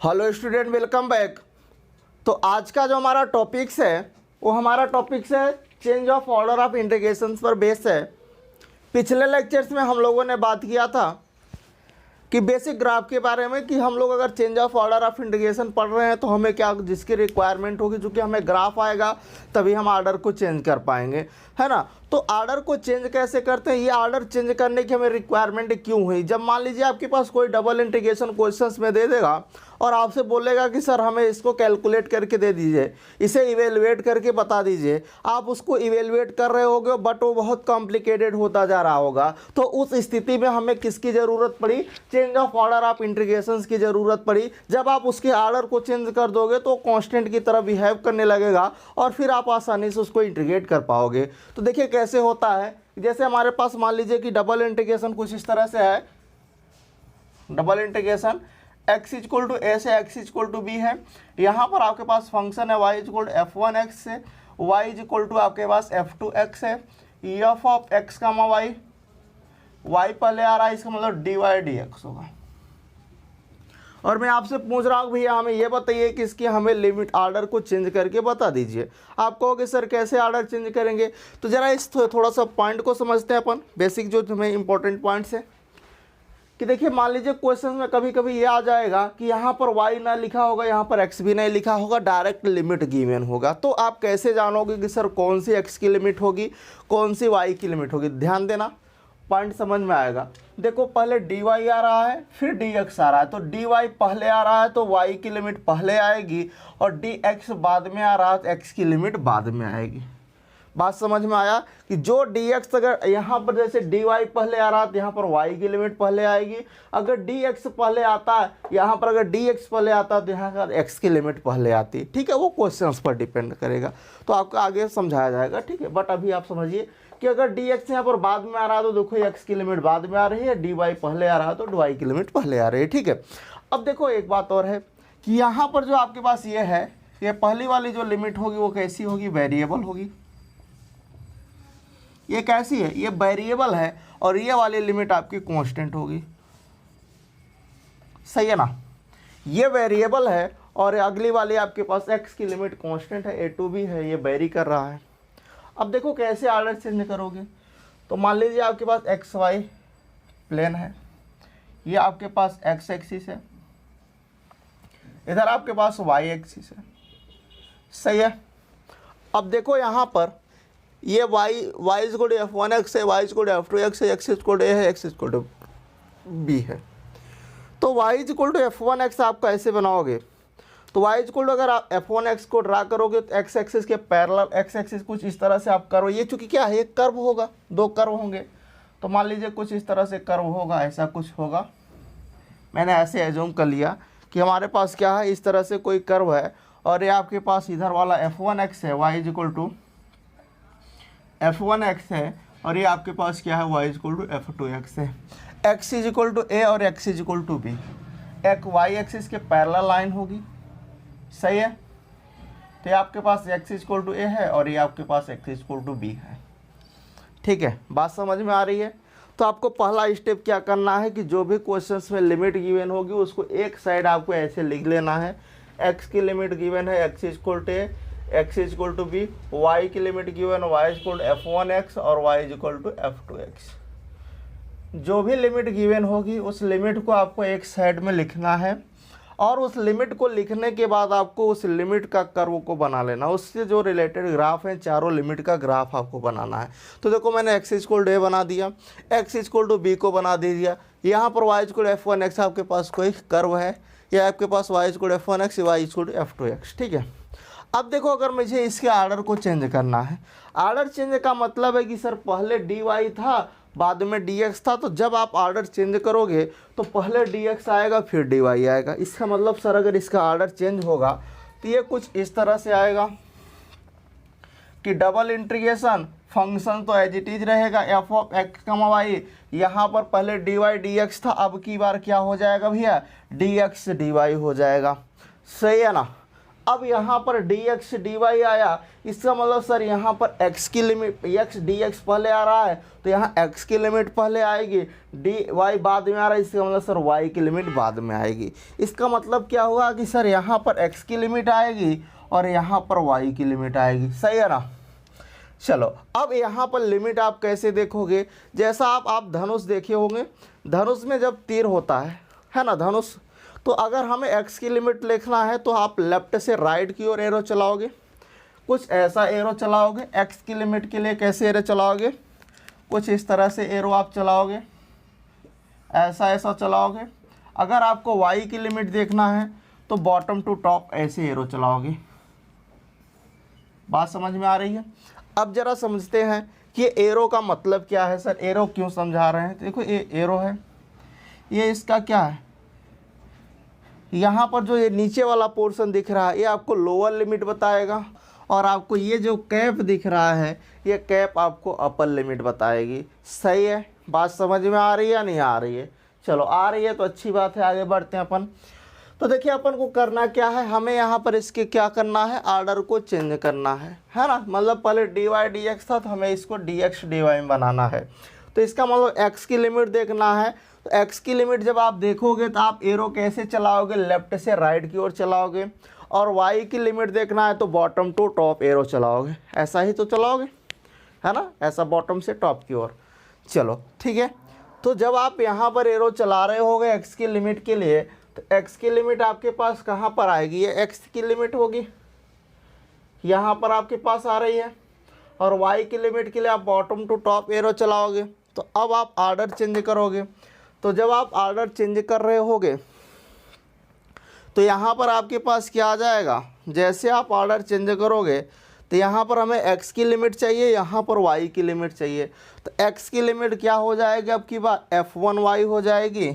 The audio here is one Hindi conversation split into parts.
Hello student, welcome back. तो आज का जो हमारा टॉपिक्स है वो हमारा टॉपिक्स है change of order of integrations पर बेस है। पिछले लेक्चर्स में हम लोगों ने बात किया था कि बेसिक ग्राफ के बारे में कि हम लोग अगर change of order of integration पढ़ रहे हैं तो हमें क्या जिसकी रिक्वायरमेंट होगी, चूँकि हमें ग्राफ आएगा तभी हम ऑर्डर को चेंज कर पाएंगे, है ना। तो ऑर्डर को चेंज कैसे करते हैं, ये ऑर्डर चेंज करने की हमें रिक्वायरमेंट क्यों हुई। जब मान लीजिए आपके पास कोई डबल इंटीग्रेशन क्वेश्चंस में दे देगा और आपसे बोलेगा कि सर हमें इसको कैलकुलेट करके दे दीजिए, इसे इवेलुएट करके बता दीजिए, आप उसको इवेलुएट कर रहे होगे बट वो बहुत कॉम्प्लिकेटेड होता जा रहा होगा। तो उस स्थिति में हमें किसकी ज़रूरत पड़ी, change of order of integrations की ज़रूरत पड़ी। जब आप उसके ऑर्डर को चेंज कर दोगे तो कांस्टेंट की तरह बिहेव करने लगेगा और फिर आप आसानी से उसको इंटीग्रेट कर पाओगे। तो देखिए कैसे होता है, जैसे हमारे पास मान लीजिए कि डबल इंटीग्रेशन कुछ इस तरह से है। Double integration x equal to A से x इक्वल टू बी है। यहाँ पर आपके पास फंक्शन है y इक्वल टू f1x से y इक्वल टू आपके पास f2x है। f ऑफ x का y पहले आ रहा है, इसका मतलब dy dx होगा। और मैं आपसे पूछ रहा हूँ भैया हमें ये बताइए कि इसकी हमें लिमिट ऑर्डर को चेंज करके बता दीजिए। आप कहोगे सर कैसे ऑर्डर चेंज करेंगे, तो ज़रा इस थोड़ा सा पॉइंट को समझते हैं अपन। बेसिक जो हमें इंपॉर्टेंट पॉइंट्स है कि देखिए मान लीजिए क्वेश्चन में कभी कभी ये आ जाएगा कि यहाँ पर y ना लिखा होगा, यहाँ पर x भी नहीं लिखा होगा, डायरेक्ट लिमिट गिवन होगा। तो आप कैसे जानोगे कि सर कौन सी x की लिमिट होगी, कौन सी y की लिमिट होगी। ध्यान देना, पॉइंट समझ में आएगा। देखो पहले dy आ रहा है फिर dx आ रहा है, तो dy पहले आ रहा है तो y की लिमिट पहले आएगी और dx बाद में आ रहा है तो x की लिमिट बाद में आएगी। बात समझ में आया कि जो dx अगर यहाँ पर जैसे dy पहले आ रहा है तो यहाँ पर y की लिमिट पहले आएगी। अगर dx पहले आता है यहाँ पर, अगर dx पहले आता है तो यहाँ पर x की लिमिट पहले आती है। ठीक है, वो क्वेश्चंस पर डिपेंड करेगा, तो आपको आगे समझाया जाएगा। ठीक है, बट अभी आप समझिए कि अगर dx यहाँ पर बाद में आ रहा है तो देखो x की लिमिट बाद में आ रही है, dy पहले आ रहा है तो y की लिमिट पहले आ रही है। ठीक है, अब देखो एक बात और है कि यहाँ पर जो आपके पास ये है, ये पहली वाली जो लिमिट होगी वो कैसी होगी, वेरिएबल होगी। ये कैसी है, ये वेरिएबल है और ये वाली लिमिट आपकी कांस्टेंट होगी। सही है ना, ये वेरिएबल है और अगली वाली आपके पास x की लिमिट कांस्टेंट है, a टू b है, ये वेरी कर रहा है। अब देखो कैसे ऑर्डर चेंज करोगे, तो मान लीजिए आपके पास एक्स वाई प्लेन है, ये आपके पास x एक्सिस है, इधर आपके पास y एक्सिस है। सही है, अब देखो यहाँ पर ये y is equal to f1x है, y is equal to f2x है, x is equal to a है, x is equal to b है। तो y is equal to f1x आप कैसे बनाओगे, तो y इज इक्वल टू अगर आप f1x को ड्रा करोगे तो x एक्सिस के पैरेलल x एक्सिस कुछ इस तरह से आप कर्व, ये चूंकि क्या है एक कर्व होगा, दो कर्व होंगे, तो मान लीजिए कुछ इस तरह से कर्व होगा, ऐसा कुछ होगा। मैंने ऐसे एज्यूम कर लिया कि हमारे पास क्या है, इस तरह से कोई कर्व है और ये आपके पास इधर वाला f1x है, y is equal to f1x है और ये आपके पास क्या है, y is equal to f2x है। x is equal to a और x is equal to b, एक y एक्सिस के पैरेलल लाइन होगी। सही है, तो ये आपके पास x is equal to a है और ये आपके पास x is equal to b है। ठीक है, बात समझ में आ रही है। तो आपको पहला स्टेप क्या करना है कि जो भी क्वेश्चंस में लिमिट गिवन होगी उसको एक साइड आपको ऐसे लिख लेना है। x की लिमिट गिवन है x is equal to a, x is equal to बी, y की limit given y is equal to f1x और y is equal to f2x। जो भी लिमिट गिवन होगी उस लिमिट को आपको एक साइड में लिखना है और उस लिमिट को लिखने के बाद आपको उस लिमिट का कर्व को बना लेना, उससे जो रिलेटेड ग्राफ हैं चारों लिमिट का ग्राफ आपको बनाना है। तो देखो मैंने x is equal to a बना दिया, x is equal to b को बना दे दिया, यहाँ पर y is equal to f1x आपके पास कोई कर्व है, या आपके पास y is equal to f1x, y is equal to f2x। ठीक है, अब देखो अगर मुझे इसके ऑर्डर को चेंज करना है, ऑर्डर चेंज का मतलब है कि सर पहले dy था बाद में dx था, तो जब आप ऑर्डर चेंज करोगे तो पहले dx आएगा फिर dy आएगा। इसका मतलब सर अगर इसका ऑर्डर चेंज होगा तो ये कुछ इस तरह से आएगा कि डबल इंटीग्रेशन फंक्शन तो एज इट इज रहेगा f ऑफ x y, यहाँ पर पहले dy dx था, अब की बार क्या हो जाएगा भैया, dx dy हो जाएगा। सही है ना। अब यहाँ पर डी एक्स डी वाई आया, इसका मतलब सर यहाँ पर x की लिमिट, x डी एक्स पहले आ रहा है तो यहाँ x की लिमिट पहले आएगी, डी वाई बाद में आ रहा है, इसका मतलब सर y की लिमिट बाद में आएगी। इसका मतलब क्या हुआ कि सर यहाँ पर x की लिमिट आएगी और यहाँ पर y की लिमिट आएगी, सही है ना। चलो अब यहाँ पर लिमिट आप कैसे देखोगे, जैसा आप धनुष देखे होंगे, धनुष में जब तीर होता है ना धनुष, तो अगर हमें x की लिमिट लिखना है तो आप लेफ्ट से राइट की ओर एरो चलाओगे, कुछ ऐसा एरो चलाओगे। x की लिमिट के लिए कैसे एरो चलाओगे, कुछ इस तरह से एरो आप चलाओगे, ऐसा चलाओगे। अगर आपको y की लिमिट देखना है तो बॉटम टू टॉप ऐसे एरो चलाओगे। बात समझ में आ रही है। अब जरा समझते हैं कि एरो का मतलब क्या है। सर एरो क्यों समझा रहे हैं, देखो ये एरो है, ये इसका क्या है, यहाँ पर जो ये नीचे वाला पोर्शन दिख रहा है ये आपको लोअर लिमिट बताएगा, और आपको ये जो कैप दिख रहा है ये कैप आपको अपर लिमिट बताएगी। सही है, बात समझ में आ रही है या नहीं आ रही है। चलो आ रही है तो अच्छी बात है, आगे बढ़ते हैं अपन। तो देखिए अपन को करना क्या है, हमें यहाँ पर इसके क्या करना है, ऑर्डर को चेंज करना है ना। मतलब पहले डी वाई डी एक्स था तो हमें इसको डी एक्स डी वाई में बनाना है। तो इसका मतलब एक्स की लिमिट देखना है, तो एक्स की लिमिट जब आप देखोगे तो आप एरो कैसे चलाओगे, लेफ्ट से राइट की ओर चलाओगे, और वाई की लिमिट देखना है तो बॉटम टू टॉप एरो चलाओगे, ऐसा ही तो चलाओगे है ना, ऐसा बॉटम से टॉप की ओर। चलो ठीक है, तो जब आप यहाँ पर एरो चला रहे होगे एक्स की लिमिट के लिए, तो एक्स की लिमिट आपके पास कहाँ पर आएगी, ये एक्स की लिमिट होगी, यहाँ पर आपके पास आ रही है, और वाई की लिमिट के लिए आप बॉटम टू टॉप एरो चलाओगे। तो अब आप ऑर्डर चेंज करोगे, तो जब आप ऑर्डर चेंज कर रहे होगे तो यहाँ पर आपके पास क्या आ जाएगा, जैसे आप ऑर्डर चेंज करोगे तो यहाँ पर हमें x की लिमिट चाहिए, यहाँ पर y की लिमिट चाहिए। तो x की लिमिट क्या हो जाएगी, अब की बात f1y हो जाएगी,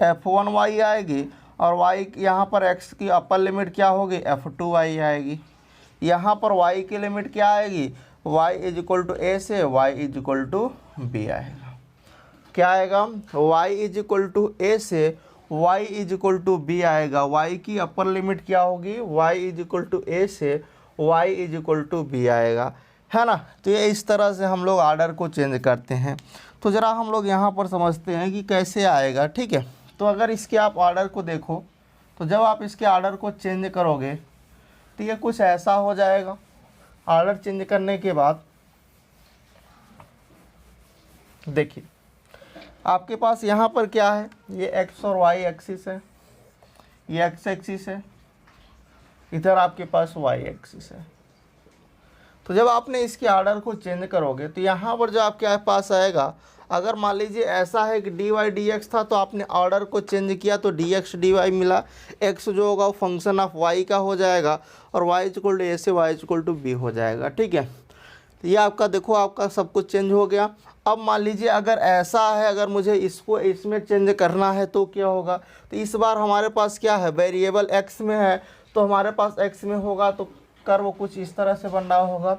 f1y आएगी, और y यहाँ पर x की अपर लिमिट क्या होगी, f2y आएगी। यहाँ पर y की लिमिट क्या आएगी, y is equal to a से y is equal to b आएगा। क्या आएगा, y is equal to a से y is equal to b आएगा। y की अपर लिमिट क्या होगी, y is equal to a से y is equal to b आएगा, है ना। तो ये इस तरह से हम लोग ऑर्डर को चेंज करते हैं। तो ज़रा हम लोग यहाँ पर समझते हैं कि कैसे आएगा, ठीक है। तो अगर इसके आप ऑर्डर को देखो, तो जब आप इसके ऑर्डर को चेंज करोगे तो ये कुछ ऐसा हो जाएगा। ऑर्डर चेंज करने के बाद देखिए आपके पास यहाँ पर क्या है, ये x और y एक्सिस है, ये x एक्सिस है, इधर आपके पास y एक्सिस है। तो जब आपने इसके ऑर्डर को चेंज करोगे तो यहाँ पर जो आपके पास आएगा, अगर मान लीजिए ऐसा है कि डी वाई डी एक्स था तो आपने ऑर्डर को चेंज किया तो डी एक्स डी वाई मिला, x जो होगा वो फंक्शन ऑफ y का हो जाएगा, और y is equal to a से y is equal to b हो जाएगा, ठीक है। तो ये आपका देखो आपका सब कुछ चेंज हो गया। अब मान लीजिए अगर ऐसा है, अगर मुझे इसको इसमें चेंज करना है तो क्या होगा, तो इस बार हमारे पास क्या है, वेरिएबल x में है, तो हमारे पास x में होगा तो कर्व कुछ इस तरह से बन रहा होगा,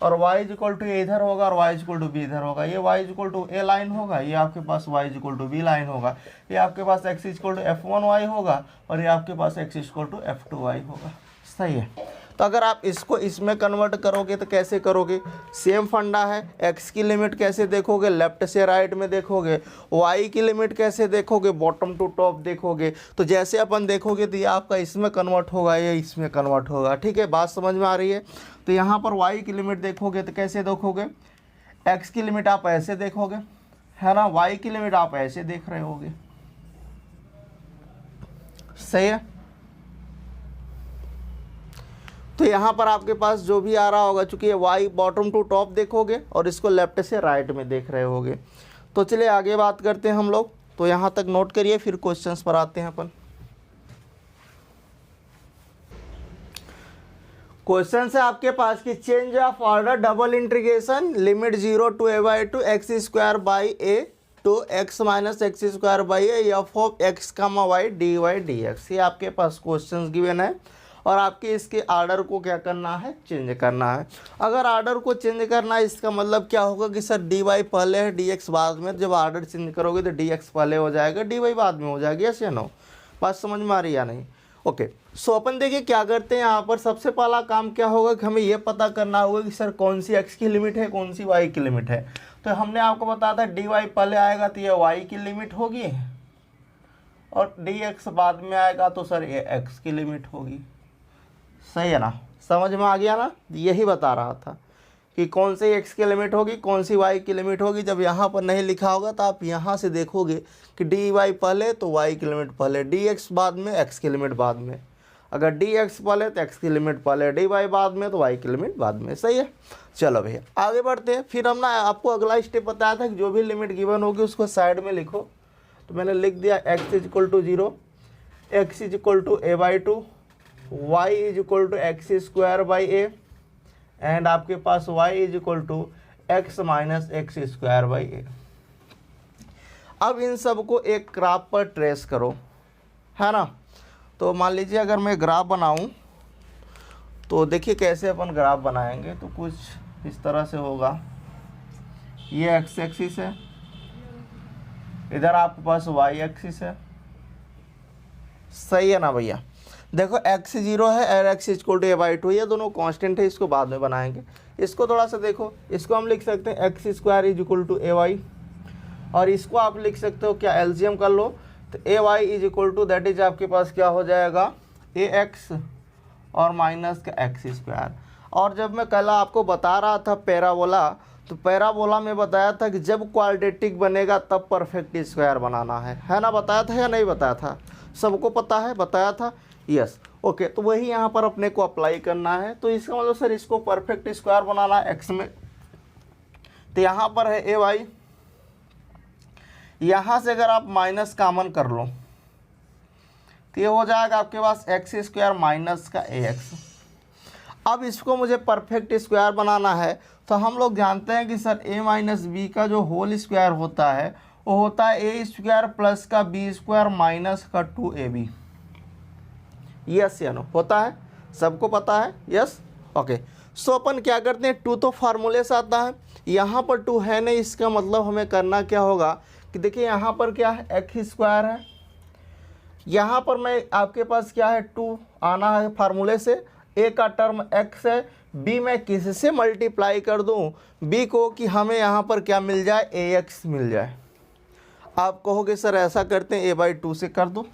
और y इज इक्वल टू इधर होगा और y is equal to b इधर होगा। ये y is equal to a line होगा, ये आपके पास y is equal to b line होगा, ये आपके पास x is equal to f1y होगा, और ये आपके पास x is equal to f2y होगा। सही है। तो अगर आप इसको इसमें कन्वर्ट करोगे तो कैसे करोगे, सेम फंडा है। x की लिमिट कैसे देखोगे, लेफ्ट से राइट में देखोगे। y की लिमिट कैसे देखोगे, बॉटम टू टॉप देखोगे। तो जैसे अपन देखोगे तो ये आपका इसमें कन्वर्ट होगा, ये इसमें कन्वर्ट होगा, ठीक है। बात समझ में आ रही है। तो यहाँ पर y की लिमिट देखोगे तो कैसे देखोगे, x की लिमिट आप ऐसे देखोगे, है ना, y की लिमिट आप ऐसे देख रहे होगे। सही है। तो यहाँ पर आपके पास जो भी आ रहा होगा, चूँकि ये y बॉटम टू टॉप देखोगे और इसको लेफ्ट से राइट में देख रहे होगे। तो चलिए आगे बात करते हैं हम लोग। तो यहाँ तक नोट करिए, फिर क्वेश्चंस पर आते हैं अपन। क्वेश्चन है आपके पास कि change of order double integration limit 0 to a by two x square by a to x minus x square by a f of x comma y d y d x. ये आपके पास क्वेश्चन गिवन है, और आपके इसके ऑर्डर को क्या करना है, चेंज करना है। अगर ऑर्डर को चेंज करना है इसका मतलब क्या होगा कि सर डी वाई पहले है, डी एक्स बाद में। जब ऑर्डर चेंज करोगे तो डी एक्स पहले हो जाएगा, डी वाई बाद में हो जाएगा, यस या नो। बात समझ में आ रही या नहीं। ओके, सो अपन देखिए क्या करते हैं यहाँ पर। सबसे पहला काम क्या होगा कि हमें ये पता करना होगा कि सर कौन सी x की लिमिट है, कौन सी y की लिमिट है। तो हमने आपको बताया था dy पहले आएगा तो ये y की लिमिट होगी और dx बाद में आएगा तो सर ये x की लिमिट होगी। सही है ना, समझ में आ गया ना। यही बता रहा था कि कौन सी x की लिमिट होगी, कौन सी y की लिमिट होगी। जब यहाँ पर नहीं लिखा होगा तो आप यहाँ से देखोगे कि dy पहले तो y की लिमिट पहले, dx बाद में x की लिमिट बाद में। अगर dx पहले तो x की लिमिट पहले, dy बाद में तो y की लिमिट बाद में। सही है, चलो भैया आगे बढ़ते हैं। फिर हमने आपको अगला स्टेप बताया था कि जो भी लिमिट गिवन होगी उसको साइड में लिखो। तो मैंने लिख दिया x = 0, x = a/2, y = x² a and आपके पास y = x - x² a। अब इन सबको एक ग्राफ पर ट्रेस करो, है ना। तो मान लीजिए अगर मैं ग्राफ बनाऊं तो देखिए कैसे अपन ग्राफ बनाएंगे। तो कुछ इस तरह से होगा, ये x एक्सिस है, इधर आपके पास y एक्सिस है। सही है ना भैया। देखो x 0 है और x = a/2, ये दोनों कांस्टेंट है, इसको बाद में बनाएंगे। इसको थोड़ा सा देखो, इसको हम लिख सकते हैं x² = ay और इसको आप लिख सकते हो क्या, एलसीएम कर लो तो ay दैट इज आपके पास क्या हो जाएगा ax और माइनस का x²। और जब मैं कल आपको बता रहा था पैराबोला, तो पैराबोला में बताया था कि जब क्वाड्रेटिक बनेगा तब परफेक्ट स्क्वायर बनाना है ना। बताया था या नहीं बताया था? सबको पता है, बताया था। Yes, okay. तो वही यहाँ पर अपने को अप्लाई करना है। तो इसका मतलब सर इसको परफेक्ट स्क्वायर बनाना है एक्स में। तो यहाँ पर है ए वाई, यहाँ से अगर आप माइनस कॉमन कर लो तो ये हो जाएगा आपके पास x² माइनस का ax। अब इसको मुझे परफेक्ट स्क्वायर बनाना है तो हम लोग जानते हैं कि सर a - b का जो होल स्क्वायर होता है वो होता है a² प्लस का b² माइनस का 2ab। यस या नो, होता है, सबको पता है। Yes, okay. सो अपन क्या करते हैं, 2 तो फार्मूले से आता है, यहाँ पर 2 है नहीं, इसका मतलब हमें करना क्या होगा कि देखिए यहाँ पर क्या है x² है, यहाँ पर मैं आपके पास क्या है 2 आना है फार्मूले से। a का टर्म x है, b मैं किससे मल्टीप्लाई कर दूँ b को कि हमें यहाँ पर क्या मिल जाए, ax मिल जाए। आप कहोगे सर ऐसा करते हैं a/2 से कर दो।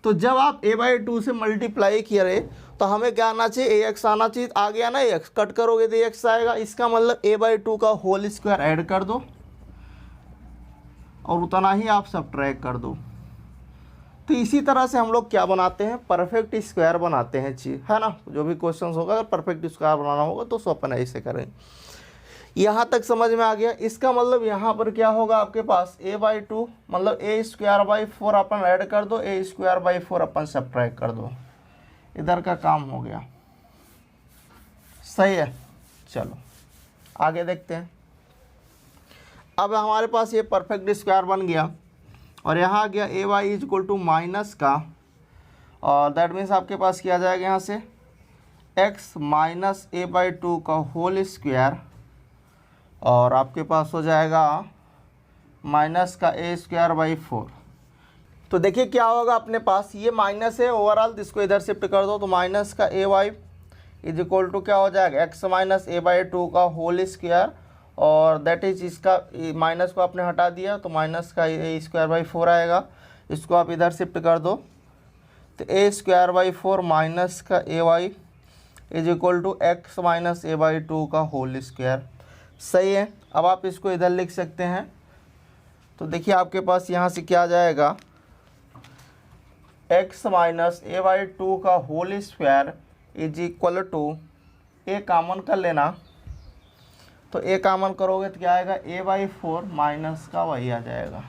तो जब आप a/2 से मल्टीप्लाई किया रहे तो हमें क्या आना चाहिए, ax आना चाहिए। आ गया ना ax, कट करोगे तो ax आएगा। इसका मतलब a/2 का होल स्क्वायर ऐड कर दो और उतना ही आप सब्ट्रैक्ट कर दो। तो इसी तरह से हम लोग क्या बनाते हैं, परफेक्ट स्क्वायर बनाते हैं चीज, है ना। जो भी क्वेश्चंस होगा अगर परफेक्ट स्क्वायर बनाना होगा तो अपन ऐसे करें। यहाँ तक समझ में आ गया। इसका मतलब यहाँ पर क्या होगा आपके पास a/2 मतलब a² 4 अपन ऐड कर दो, a² 4 अपन सब्ट्रैक्ट कर दो। इधर का काम हो गया। सही है, चलो आगे देखते हैं। अब हमारे पास ये परफेक्ट स्क्वायर बन गया और यहाँ आ गया ay = माइनस का, और दैट मीन्स आपके पास किया जाएगा यहाँ से x माइनस a/2 का होल स्क्वायर और आपके पास हो जाएगा माइनस का a² 4। तो देखिए क्या होगा अपने पास, ये माइनस है ओवरऑल, तो इसको इधर शिफ्ट कर दो। तो माइनस का ay = क्या हो जाएगा x माइनस a/2 का होल स्क्वायर और दैट इज इसका माइनस को आपने हटा दिया तो माइनस का a² 4 आएगा। इसको आप इधर शिफ्ट कर दो तो a² 4 माइनस का ay = x माइनस a/2 का होल स्क्वायर। सही है। अब आप इसको इधर लिख सकते हैं। तो देखिए आपके पास यहाँ से क्या आ जाएगा, x माइनस a/2 का होल स्क्वायर = a कॉमन कर लेना। तो a कॉमन करोगे तो क्या आएगा, a/4 माइनस का y आ जाएगा।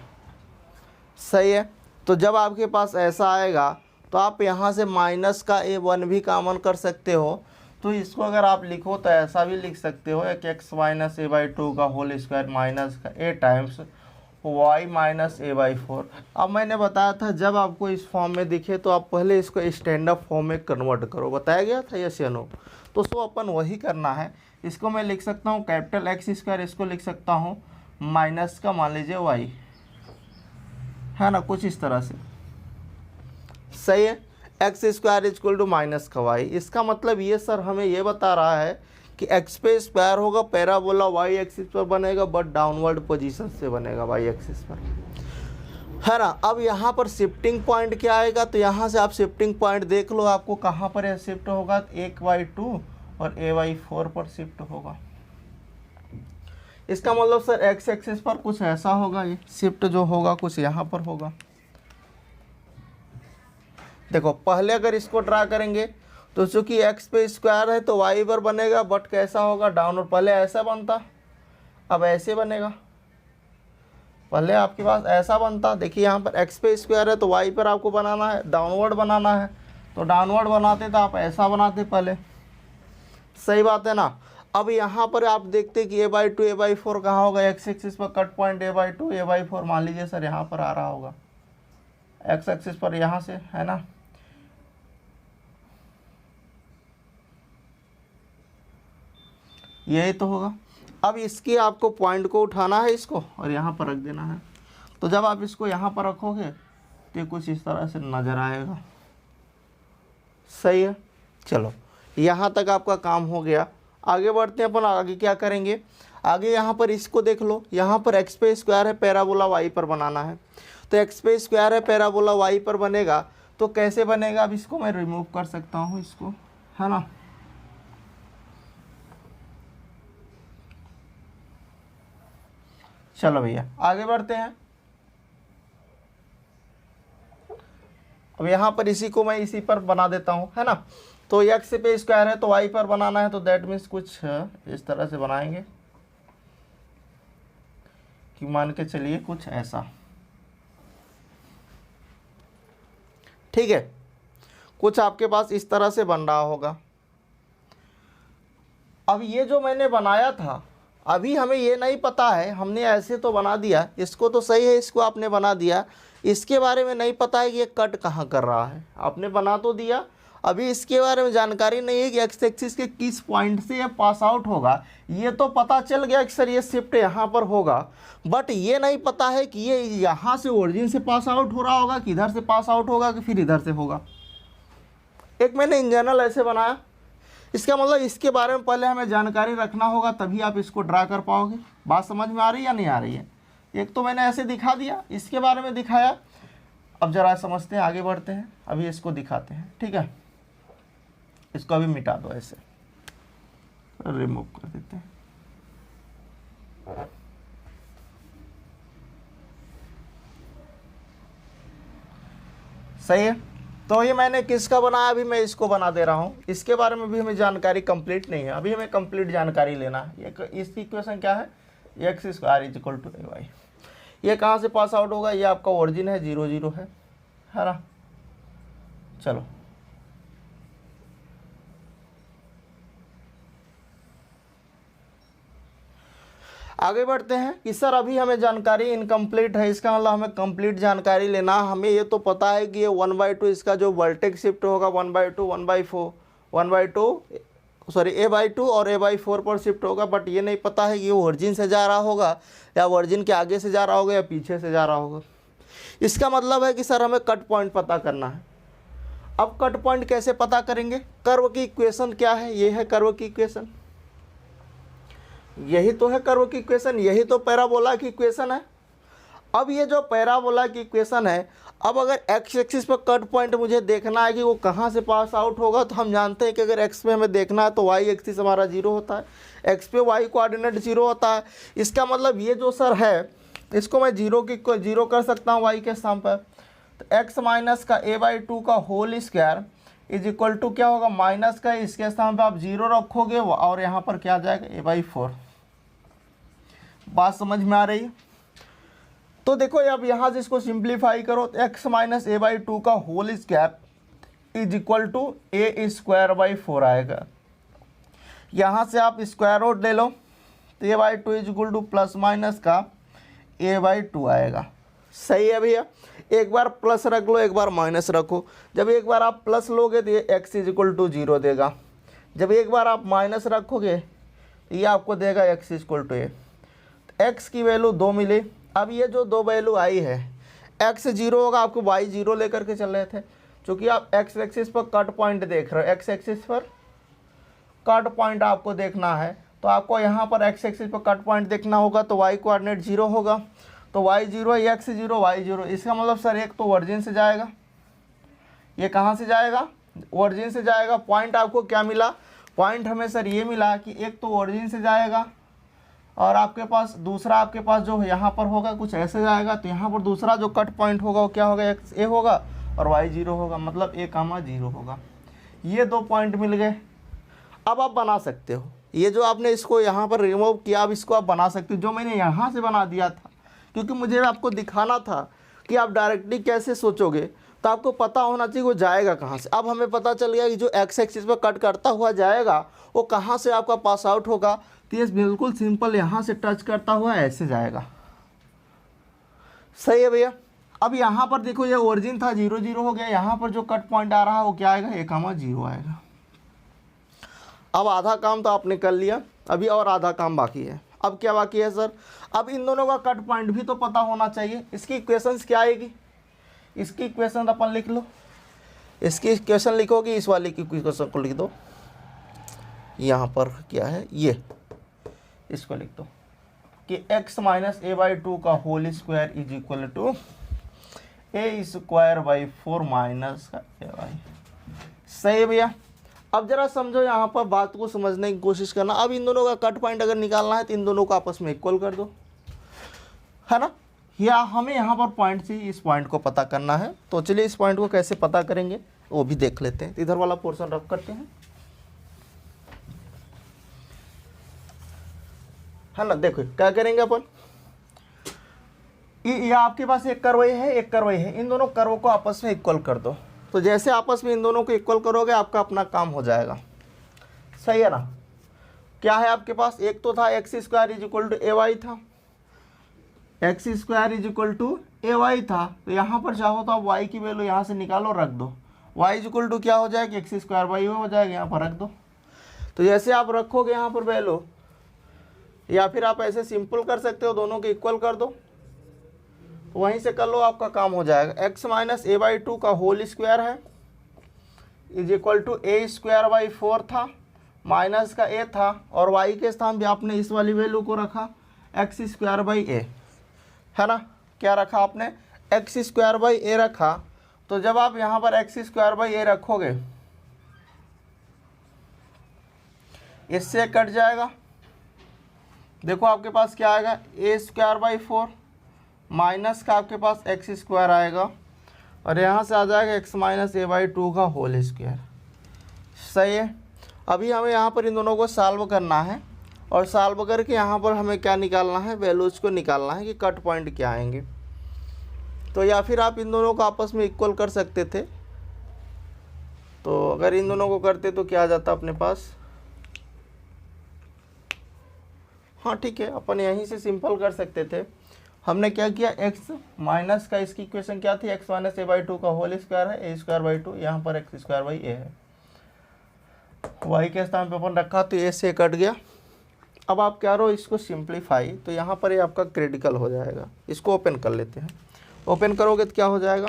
सही है। तो जब आपके पास ऐसा आएगा तो आप यहाँ से माइनस का a1 भी कॉमन कर सकते हो। तो इसको अगर आप लिखो तो ऐसा भी लिख सकते हो कि x माइनस a/2 का होल स्क्वायर माइनस का a times y minus a/4। अब मैंने बताया था जब आपको इस फॉर्म में दिखे तो आप पहले इसको स्टैंडर्ड फॉर्म में कन्वर्ट करो, बताया गया था यस या नो। तो सो अपन वही करना है। इसको मैं लिख सकता हूँ कैपिटल x², इसको लिख सकता हूँ माइनस का मान लीजिए y, है ना, कुछ इस तरह से। सही है। X square is equal to minus का वाई। इसका मतलब ये सर हमें ये बता रहा है कि एक्स पे स्क्वायर होगा, पैराबोला वाई एक्सिस पर बनेगा, बट डाउनवर्ड पोजीशन से बनेगा वाई एक्सिस पर, है ना। अब यहाँ पर शिफ्टिंग पॉइंट क्या आएगा, तो यहाँ से आप शिफ्टिंग पॉइंट देख लो, आपको कहाँ पर यह शिफ्ट होगा, एक बाई 2 और ए बाई 4 पर शिफ्ट होगा। इसका मतलब सर एक्स एक्सिस पर कुछ ऐसा होगा, ये शिफ्ट जो होगा कुछ यहाँ पर होगा। देखो पहले अगर इसको ड्रा करेंगे तो चूंकि एक्स पे स्क्वायर है तो वाई पर बनेगा, बट कैसा होगा, डाउनवर्ड। पहले ऐसा बनता, अब ऐसे बनेगा। पहले आपके पास ऐसा बनता, देखिए यहाँ पर एक्स पे स्क्वायर है तो वाई पर आपको बनाना है, डाउनवर्ड बनाना है, तो डाउनवर्ड बनाते तो आप ऐसा बनाते पहले, सही बात है ना। अब यहाँ पर आप देखते कि ए बाई 2 ए बाई 4 कहाँ होगा, एक्स एक्सिस पर cut point A by 2 A by 4 मान लीजिए सर यहाँ पर आ रहा होगा, एक्स एक्सिस पर यहाँ से, है ना। यही तो होगा। अब इसके आपको पॉइंट को उठाना है इसको और यहाँ पर रख देना है, तो जब आप इसको यहाँ पर रखोगे तो कुछ इस तरह से नज़र आएगा, सही है। चलो यहाँ तक आपका काम हो गया। आगे बढ़ते हैं अपन, आगे क्या करेंगे, आगे यहाँ पर इसको देख लो, यहाँ पर एक्स पे स्क्वायर है, पैराबोला वाई पर बनाना है, तो एक्स पे स्क्वायर है, पैराबोला वाई पर बनेगा, तो कैसे बनेगा। अब इसको मैं रिमूव कर सकता हूँ इसको, है ना। चलो भैया आगे बढ़ते हैं। अब यहाँ पर इसी को मैं इसी पर बना देता हूँ, है ना। तो एक्स पे स्क्वायर है तो वाई पर बनाना है, तो दैट मीन्स कुछ इस तरह से बनाएंगे कि मान के चलिए कुछ ऐसा, ठीक है। कुछ आपके पास इस तरह से बन रहा होगा। अब ये जो मैंने बनाया था, अभी हमें ये नहीं पता है, हमने ऐसे तो बना दिया, इसको तो सही है, इसको आपने बना दिया, इसके बारे में नहीं पता है कि ये कट कहाँ कर रहा है। आपने बना तो दिया, अभी इसके बारे में जानकारी नहीं है कि एक्स एक्सिस के किस पॉइंट से ये पास आउट होगा। ये तो पता चल गया कि सर ये शिफ्ट यहाँ पर होगा, बट ये नहीं पता है कि ये यहाँ से ओरिजिन से पास आउट हो रहा होगा कि इधर से पास आउट होगा कि फिर इधर से होगा। एक मैंने इन जनरल ऐसे बनाया, इसका मतलब इसके बारे में पहले हमें जानकारी रखना होगा, तभी आप इसको ड्रा कर पाओगे। बात समझ में आ रही है या नहीं आ रही है। एक तो मैंने ऐसे दिखा दिया, इसके बारे में दिखाया, अब जरा समझते हैं, आगे बढ़ते हैं। अभी इसको दिखाते हैं, ठीक है। इसको अभी मिटा दो, ऐसे रिमूव कर देते हैं। सही है। तो ये मैंने किसका बनाया, अभी मैं इसको बना दे रहा हूँ। इसके बारे में भी हमें जानकारी कंप्लीट नहीं है, अभी हमें कंप्लीट जानकारी लेना है। इसकी इक्वेशन क्या है, x square is equal to A y. ये कहाँ से पास आउट होगा, ये आपका ओरिजिन है, 0 0 है ना। चलो आगे बढ़ते हैं कि सर अभी हमें जानकारी इनकम्प्लीट है, इसका मतलब हमें कंप्लीट जानकारी लेना। हमें ये तो पता है कि ये 1/2 इसका जो वर्टेक्स शिफ्ट होगा 1/2 1/4 1/2 सॉरी a/2 और a/4 पर शिफ्ट होगा, बट ये नहीं पता है कि ये ओरिजिन से जा रहा होगा या ओरिजिन के आगे से जा रहा होगा या पीछे से जा रहा होगा। इसका मतलब है कि सर हमें कट पॉइंट पता करना है। अब कट पॉइंट कैसे पता करेंगे, कर्व की इक्वेशन क्या है, ये है कर्व की इक्वेशन, यही तो है कर्व की इक्वेशन, यही तो पैराबोला की इक्वेशन है। अब ये जो पैराबोला की इक्वेशन है, अब अगर एक्स एक्सिस पर कट पॉइंट मुझे देखना है कि वो कहाँ से पास आउट होगा, तो हम जानते हैं कि अगर एक्स पे हमें देखना है तो वाई एक्सिस हमारा 0 होता है, एक्स पे वाई कोऑर्डिनेट 0 होता है। इसका मतलब ये जो सर है, इसको मैं 0 कर सकता हूँ वाई के स्थान पर। तो एक्स माइनस का a/2 का whole square is equal to क्या होगा, माइनस का, इसके स्थान पर आप 0 रखोगे और यहाँ पर क्या आ जाएगा, a/4। बात समझ में आ रही है। तो देखो अब यहाँ से इसको सिंप्लीफाई करो, तो x माइनस a/2 का whole square is equal to a² 4 आएगा। यहाँ से आप स्क्वायर रूट ले लो, तो a/2 is equal two plus minus का a/2 आएगा। सही है भैया। एक बार प्लस रख लो, एक बार माइनस रखो। जब एक बार आप प्लस लोगे तो ये x इज इक्वल टू 0 देगा, जब एक बार आप माइनस रखोगे तो ये आपको देगा x is equal to a। x की वैल्यू 2 मिली। अब ये जो 2 वैल्यू आई है, x 0 होगा, आपको y 0 लेकर के चल रहे थे, चूँकि आप एक्स एक्सिस पर कट पॉइंट देख रहे हो, एक्स एक्सिस पर कट पॉइंट आपको देखना है, तो आपको यहाँ पर एक्स एक्सिस पर कट पॉइंट देखना होगा, तो वाई कोऑर्डिनेट 0 होगा, तो वाई 0 है, एक्स 0 वाई 0। इसका मतलब सर एक तो ओरिजिन से जाएगा, ये कहाँ से जाएगा, ओरिजिन से जाएगा। पॉइंट आपको क्या मिला, पॉइंट हमें सर ये मिला कि एक तो ओरिजिन से जाएगा और आपके पास दूसरा आपके पास जो यहाँ पर होगा कुछ ऐसे जाएगा, तो यहाँ पर दूसरा जो कट पॉइंट होगा वो क्या होगा, एक्स ए होगा और वाई 0 होगा, मतलब ए कामा 0 होगा। ये 2 पॉइंट मिल गए। अब आप बना सकते हो, ये जो आपने इसको यहाँ पर रिमूव किया, अब इसको आप बना सकते हो, जो मैंने यहाँ से बना दिया था, क्योंकि मुझे आपको दिखाना था कि आप डायरेक्टली कैसे सोचोगे, तो आपको पता होना चाहिए वो जाएगा कहाँ से। अब हमें पता चल गया कि जो एक्स एक्सिस पर कट करता हुआ जाएगा वो कहाँ से आपका पास आउट होगा, तो ये बिल्कुल सिंपल यहाँ से टच करता हुआ ऐसे जाएगा। सही है भैया। अब यहाँ पर देखो ये ओरिजिन था 0 0 हो गया, यहाँ पर जो कट पॉइंट आ रहा है वो क्या आएगा, ए कामा 0 आएगा। अब आधा काम तो आपने कर लिया, अभी और आधा काम बाकी है। अब क्या बाकी है सर, अब इन दोनों का कट पॉइंट भी तो पता होना चाहिए। इसकी इक्वेशंस क्या आएगी, इसकी इक्वेशन अपन लिख लो, इसकी इक्वेशन लिखोगे, इस वाले की इक्वेशन को लिख दो, यहाँ पर क्या है ये, इसको लिख दो कि x माइनस ए बाई 2 का whole square is equal to a square by 4 minus का ए बाई। सही है भैया। अब जरा समझो, यहाँ पर बात को समझने की कोशिश करना। अब इन दोनों का कट पॉइंट अगर निकालना है तो इन दोनों को आपस में इक्वल कर दो, है ना, या हमें यहाँ पर पॉइंट से इस पॉइंट को पता करना है। तो चलिए इस पॉइंट को कैसे पता करेंगे वो भी देख लेते हैं। इधर वाला पोर्शन रफ करते हैं, है ना। देखो क्या करेंगे अपन, ये आपके पास एक कर्व है, एक कर्व है, इन दोनों कर्व को आपस में इक्वल कर दो। तो जैसे आपस में इन दोनों को इक्वल करोगे आपका अपना काम हो जाएगा। सही है ना। क्या है आपके पास, एक तो था X square is equal to A Y था, X square is equal to A Y था। तो यहाँ पर चाहो तो आप वाई की वैल्यू यहाँ से निकालो, रख दो, वाई इज इक्वल टू क्या हो जाएगा, एक्स स्क्वायर वाई हो जाएगा, यहाँ पर रख दो। तो जैसे आप रखोगे यहाँ पर वैल्यू, या फिर आप ऐसे सिंपल कर सकते हो, दोनों के इक्वल कर दो, वहीं से कर लो, आपका काम हो जाएगा। x माइनस ए बाई 2 का होल स्क्वायर है is equal to a square by 4 था, माइनस का a था, और y के स्थान भी आपने इस वाली वैल्यू को रखा एक्स स्क्वायर बाई ए, है ना। क्या रखा आपने, एक्स स्क्वायर बाई ए रखा। तो जब आप यहाँ पर एक्स स्क्वायर बाई ए रखोगे, इससे कट जाएगा, देखो आपके पास क्या आएगा, ए स्क्वायर बाई 4 माइनस का आपके पास एक्स स्क्वायर आएगा, और यहाँ से आ जाएगा एक्स माइनस ए बाई 2 का होल स्क्वायर। सही है। अभी हमें यहाँ पर इन दोनों को सॉल्व करना है, और सॉल्व करके यहाँ पर हमें क्या निकालना है, वैल्यूज को निकालना है कि कट पॉइंट क्या आएंगे। तो या फिर आप इन दोनों को आपस में इक्वल कर सकते थे। तो अगर इन दोनों को करते तो क्या आ जाता अपने पास, हाँ ठीक है, अपन यहीं से सिंपल कर सकते थे। हमने क्या किया, x माइनस का, इसकी इक्वेशन क्या थी, x माइनस ए बाई 2 का होल स्क्वायर है, ए स्क्वायर बाई 2, यहाँ पर एक्स स्क्वायर बाई ए है, y के स्थान पे अपन रखा तो ए से कट गया। अब आप क्या करो, इसको सिंप्लीफाई, तो यहाँ पर ये आपका क्रिटिकल हो जाएगा। इसको ओपन कर लेते हैं, ओपन करोगे तो क्या हो जाएगा,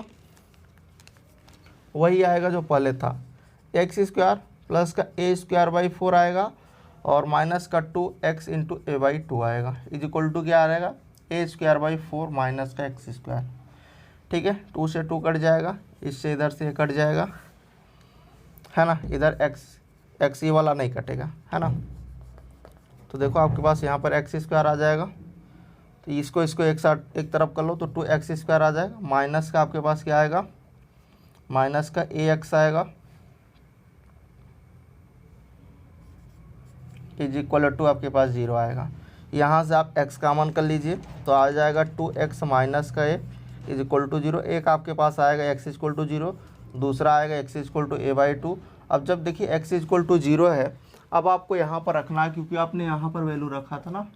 वही आएगा जो पहले था, एक्स स्क्वायर प्लस का ए स्क्वायर बाई 4 आएगा, और माइनस का 2x इंटू ए बाई 2 आएगा, इज इक्वल टू क्या आएगा, ए स्क्वायर बाई 4 माइनस का एक्स स्क्वायर। ठीक है, 2 से 2 कट जाएगा, इससे इधर से कट जाएगा, है ना। इधर एक्स ये वाला नहीं कटेगा, है ना। तो देखो आपके पास यहाँ पर एक्स स्क्वायर आ जाएगा, तो इसको एक साथ एक तरफ कर लो, तो 2x स्क्वायर आ जाएगा, माइनस का आपके पास क्या आएगा, माइनस का ax आएगा, इज इक्वल टू आपके पास 0 आएगा। यहाँ से आप x कॉमन कर लीजिए, तो आ जाएगा 2x माइनस का a इज इक्वल टू 0। एक आपके पास आएगा x इज इक्वल टू 0, दूसरा आएगा x is equal to a by 2। अब जब देखिए x इज इक्वल टू 0 है, अब आपको यहाँ पर रखना है, क्योंकि आपने यहाँ पर वैल्यू रखा था ना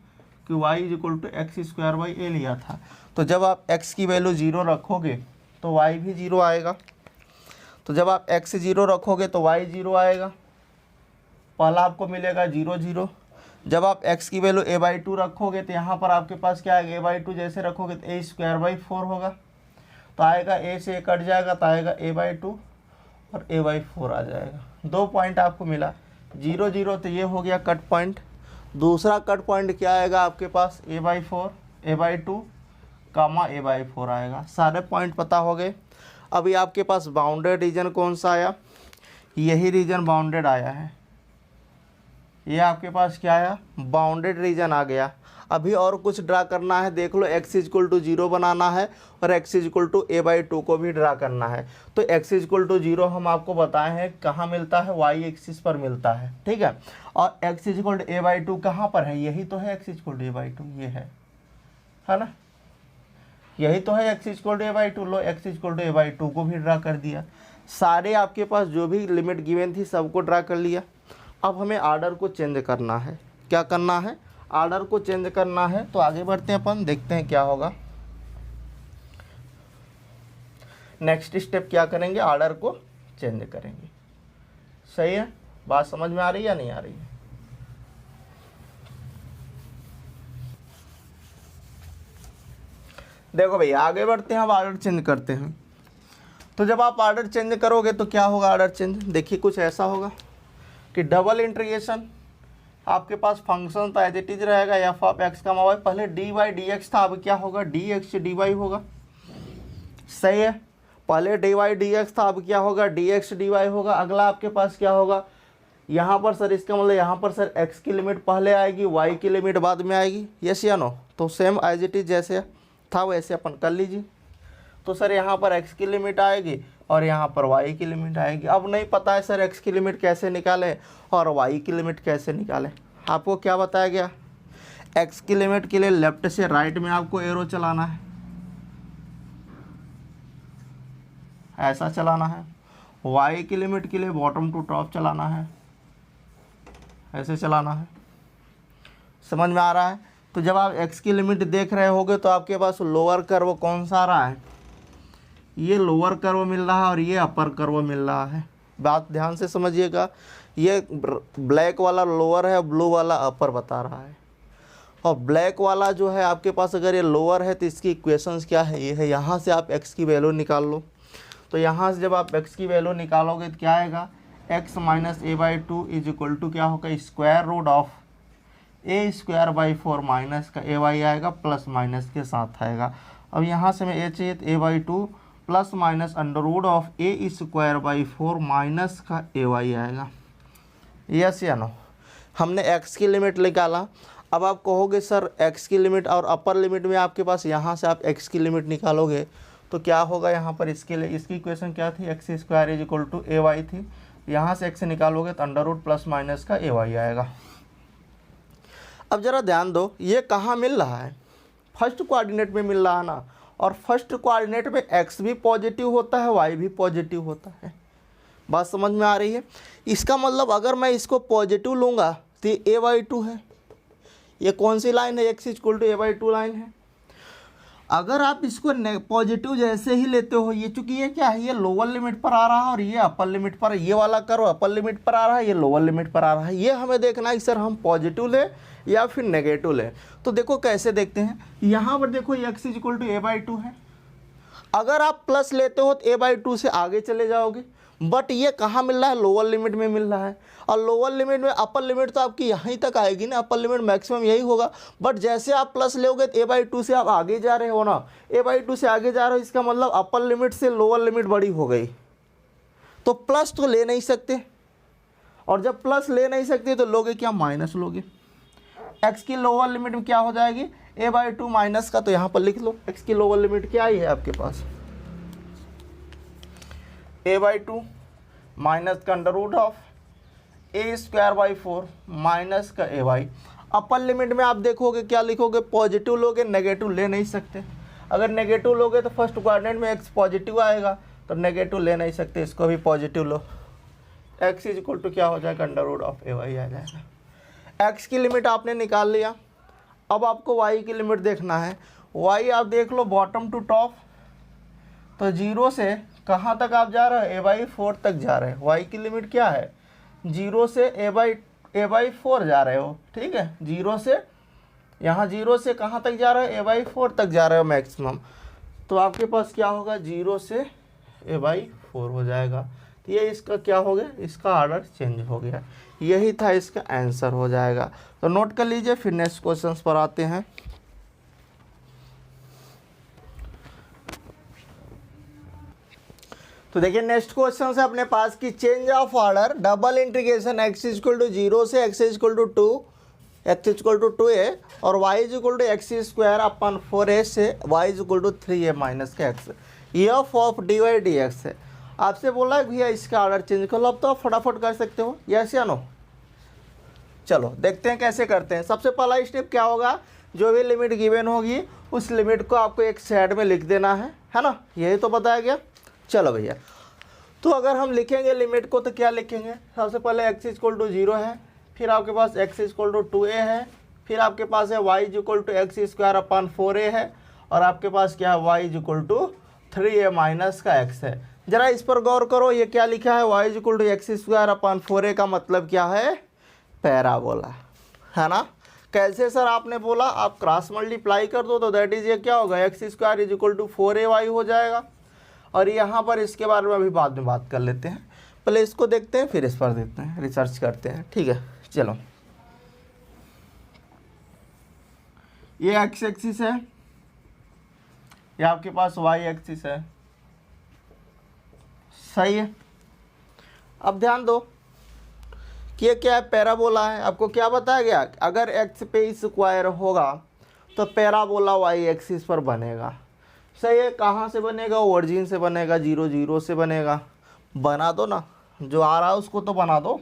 कि y is equal to x square by A लिया था। तो जब आप x की वैल्यू 0 रखोगे तो y भी 0 आएगा। तो जब आप x 0 रखोगे तो y 0 आएगा, पहला आपको मिलेगा 0 0। जब आप x की वैल्यू a बाई 2 रखोगे तो यहाँ पर आपके पास क्या आएगा, a बाई 2 जैसे रखोगे तो a स्क्वायर बाई 4 होगा, तो आएगा a से कट जाएगा तो आएगा a बाई 2, और a/4 आ जाएगा। 2 पॉइंट आपको मिला, 0 0 तो ये हो गया कट पॉइंट। दूसरा कट पॉइंट क्या आएगा आपके पास, a/4 a/2 कामा a/4 आएगा। सारे पॉइंट पता हो गए। अभी आपके पास बाउंडेड रीजन कौन सा आया, यही रीजन बाउंडेड आया है। ये आपके पास क्या आया, बाउंडेड रीजन आ गया। अभी और कुछ ड्रा करना है, देख लो x = 0 बनाना है और x = a/2 को भी ड्रा करना है। तो x = 0 हम आपको बताए हैं कहाँ मिलता है, y एक्सिस पर मिलता है, ठीक है। और x = a/2 कहाँ पर है, यही तो है x = a/2, ये है ना, यही तो है x = a/2। लो x = a/2 को भी ड्रा कर दिया। सारे आपके पास जो भी लिमिट गिवन थी सबको ड्रा कर लिया। अब हमें आर्डर को चेंज करना है। क्या करना है, आर्डर को चेंज करना है। तो आगे बढ़ते हैं अपन, देखते हैं क्या होगा। नेक्स्ट स्टेप क्या करेंगे, आर्डर को चेंज करेंगे। सही है, बात समझ में आ रही है या नहीं आ रही है। देखो भैया आगे बढ़ते हैं, अब आर्डर चेंज करते हैं। तो जब आप आर्डर चेंज करोगे तो क्या होगा आर्डर चेंज, देखिए कुछ ऐसा होगा कि डबल इंटीग्रेशन आपके पास फंक्शन तो एज इट इज रहेगा f(x), पहले dy/dx था, अब क्या होगा dx dy होगा। सही है, पहले dy/dx था, अब क्या होगा dx dy होगा। अगला आपके पास क्या होगा, यहाँ पर सर इसका मतलब यहाँ पर सर x की लिमिट पहले आएगी, y की लिमिट बाद में आएगी, यस या नो। तो सेम एज इट इज जैसे था वैसे अपन कर लीजिए। तो सर यहाँ पर x की लिमिट आएगी और यहाँ पर y की लिमिट आएगी। अब नहीं पता है सर x की लिमिट कैसे निकालें और y की लिमिट कैसे निकालें। आपको क्या बताया गया, x की लिमिट के लिए लेफ्ट से राइट में आपको एरो चलाना है, ऐसा चलाना है। y की लिमिट के लिए बॉटम टू टॉप चलाना है, ऐसे चलाना है। समझ में आ रहा है। तो जब आप x की लिमिट देख रहे होगे तो आपके पास लोअर कर्व कौन सा आ रहा है, ये लोअर कर्व मिल रहा है और ये अपर कर्व मिल रहा है। बात ध्यान से समझिएगा, ये ब्लैक वाला लोअर है, ब्लू वाला अपर बता रहा है। और ब्लैक वाला जो है आपके पास अगर ये लोअर है तो इसकी इक्वेशंस क्या है, ये है। यहाँ से आप x की वैल्यू निकाल लो। तो यहाँ से जब आप x की वैल्यू निकालोगे तो क्या आएगा, x - a/2 = क्या होगा, square root of a²/4 minus का ay आएगा, प्लस माइनस के साथ आएगा। अब यहाँ से मैं a चाहिए तो a/2 plus minus under root of a² minus का ay आएगा। यस या नो। हमने x की लिमिट निकाला। अब आप कहोगे सर x की लिमिट और अपर लिमिट में आपके पास यहाँ से आप x की लिमिट निकालोगे तो क्या होगा, यहाँ पर इसके लिए इसकी इक्वेशन क्या थी, x² = ay थी। यहाँ से x निकालोगे तो अंडर रूट प्लस माइनस का ay आएगा। अब ज़रा ध्यान दो, ये कहाँ मिल रहा है, फर्स्ट कोऑर्डिनेट में मिल रहा है ना। और फर्स्ट कोऑर्डिनेट में x भी पॉजिटिव होता है, y भी पॉजिटिव होता है। बात समझ में आ रही है। इसका मतलब अगर मैं इसको पॉजिटिव लूँगा तो ये a/2 है। ये कौन सी लाइन है, x = a/2 लाइन है। अगर आप इसको पॉजिटिव जैसे ही लेते हो, ये चूँकि ये क्या है, ये लोअर लिमिट पर आ रहा है और ये अपर लिमिट पर, ये वाला कर्व अपर लिमिट पर आ रहा है, ये लोअर लिमिट पर आ रहा है। ये हमें देखना है कि सर हम पॉजिटिव लें या फिर नेगेटिव लें। तो देखो कैसे देखते हैं, यहाँ पर देखो x = a/2 है। अगर आप प्लस लेते हो तो a/2 से आगे चले जाओगे, बट ये कहाँ मिल रहा है, लोअर लिमिट में मिल रहा है। और लोअर लिमिट में अपर लिमिट तो आपकी यहीं तक आएगी ना, अपर लिमिट मैक्सिमम यही होगा। बट जैसे आप प्लस लोगे तो a/2 से आप आगे जा रहे हो ना, a/2 से आगे जा रहे हो, इसका मतलब अपर लिमिट से लोअर लिमिट बड़ी हो गई। तो प्लस तो ले नहीं सकते, और जब प्लस ले नहीं सकते तो लोगे क्या, माइनस लोगे। x की लोअर लिमिट में क्या हो जाएगी, a/2 माइनस का, तो यहाँ पर लिख लो x की लोअर लिमिट क्या आई है आपके पास, a/2 माइनस का under root of a²/4 minus का ay। अपर लिमिट में आप देखोगे क्या लिखोगे, पॉजिटिव लोगे, नेगेटिव ले नहीं सकते। अगर नेगेटिव लोगे तो फर्स्ट कोऑर्डिनेट में x पॉजिटिव आएगा, तो नेगेटिव ले नहीं सकते, इसको भी पॉजिटिव लो। x = क्या हो जाएगा, अंडर रूट ऑफ ay आ जाएगा। x की लिमिट आपने निकाल लिया। अब आपको y की लिमिट देखना है। y आप देख लो बॉटम टू टॉप, तो 0 से कहाँ तक आप जा रहे हो, a/4 तक जा रहे हो। y की लिमिट क्या है, 0 से a/4 जा रहे हो, ठीक है। 0 से यहाँ 0 से कहाँ तक जा रहे हो, a/4 तक जा रहे हो मैक्सिमम। तो आपके पास क्या होगा, 0 से a/4 हो जाएगा। तो ये इसका क्या हो गया, इसका ऑर्डर चेंज हो गया। यही था इसका आंसर हो जाएगा। तो नोट कर लीजिए, फिर नेक्स्ट क्वेश्चन पर आते हैं। तो देखिए नेक्स्ट क्वेश्चन से अपने पास की change of order double integration x equal to 0 से x equal to 2, x equal to 2a और y equal to x square upon 4a से y equal to 3a minus का x, f of d y d x है। आपसे बोला है भैया इसका ऑर्डर चेंज कर लो, अब तो आप फटाफट कर सकते हो, यस या नो। चलो देखते हैं कैसे करते हैं। सबसे पहला स्टेप क्या होगा, जो भी लिमिट गिवन होगी उस लिमिट को आपको एक साइड में लिख देना है ना, यही तो बताया गया। चलो भैया, तो अगर हम लिखेंगे लिमिट को तो क्या लिखेंगे, सबसे पहले x इक्वल टू 0 है, फिर आपके पास x इक्वल टू 2a है, फिर आपके पास है y equal to x square upon 4a है, और आपके पास क्या है y equal to 3a minus का x है। जरा इस पर गौर करो, ये क्या लिखा है, y equal to x square upon 4a का मतलब क्या है, पैराबोला, है ना। कैसे सर आपने बोला, आप क्रॉस मल्टीप्लाई कर दो तो दैट इज ये क्या होगा, x square is equal to 4ay हो जाएगा। और यहाँ पर इसके बारे में अभी बाद में बात कर लेते हैं, पहले इसको देखते हैं फिर इस पर देखते हैं, रिसर्च करते हैं, ठीक है। चलो ये एक्स एक्सिस है, ये आपके पास वाई एक्सिस है, सही है। अब ध्यान दो कि ये क्या है, पैराबोला है। आपको क्या बताया गया, अगर एक्स पे स्क्वायर होगा तो पैराबोला वाई एक्सिस पर बनेगा, सही है। कहाँ से बनेगा, ओरिजिन से बनेगा, 0 0 से बनेगा। बना दो ना, जो आ रहा है उसको तो बना दो,